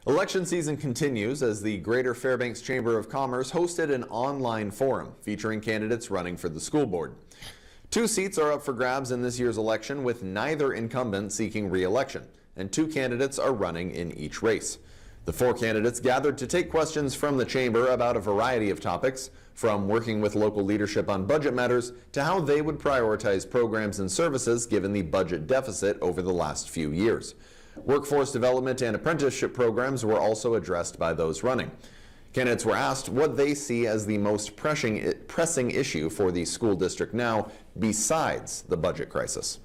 Election season continues as the Greater Fairbanks Chamber of Commerce hosted an online forum featuring candidates running for the school board. 2 seats are up for grabs in this year's election, with neither incumbent seeking re-election, and 2 candidates are running in each race. The 4 candidates gathered to take questions from the chamber about a variety of topics, from working with local leadership on budget matters to how they would prioritize programs and services given the budget deficit over the last few years. Workforce development and apprenticeship programs were also addressed by those running. Candidates were asked what they see as the most pressing issue for the school district now, besides the budget crisis.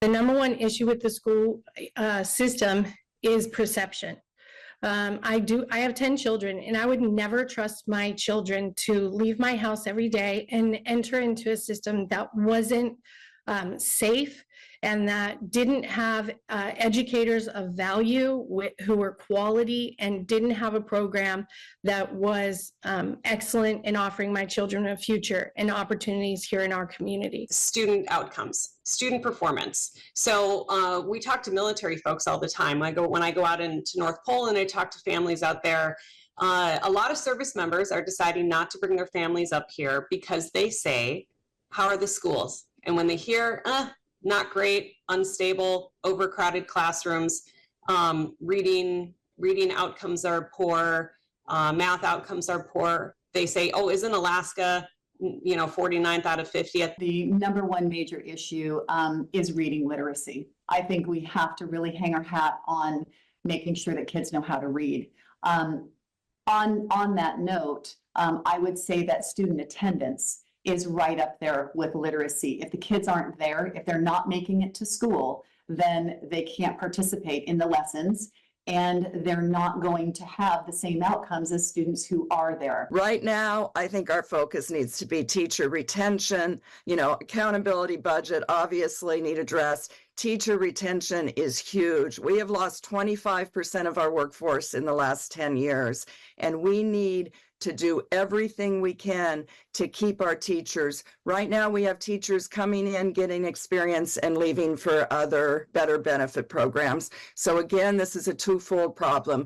The number one issue with the school system is perception. I have 10 children, and I would never trust my children to leave my house every day and enter into a system that wasn't safe and that didn't have educators of value who were quality, and didn't have a program that was excellent in offering my children a future and opportunities here in our community. Student outcomes, student performance. So we talk to military folks all the time. When I go out into North Pole and I talk to families out there, a lot of service members are deciding not to bring their families up here because they say, how are the schools? And when they hear, not great, unstable, overcrowded classrooms, reading outcomes are poor, math outcomes are poor, they say, oh, isn't Alaska 49th out of 50th? The number one major issue is reading literacy. I think we have to really hang our hat on making sure that kids know how to read. On that note, I would say that student attendance is right up there with literacy. If the kids aren't there, if they're not making it to school, then they can't participate in the lessons, and they're not going to have the same outcomes as students who are there. Right now, I think our focus needs to be teacher retention. Accountability budget obviously need addressed. Teacher retention is huge. We have lost 25% of our workforce in the last 10 years, and we need to do everything we can to keep our teachers. Right now, we have teachers coming in, getting experience, and leaving for other better benefit programs. So again, this is a twofold problem.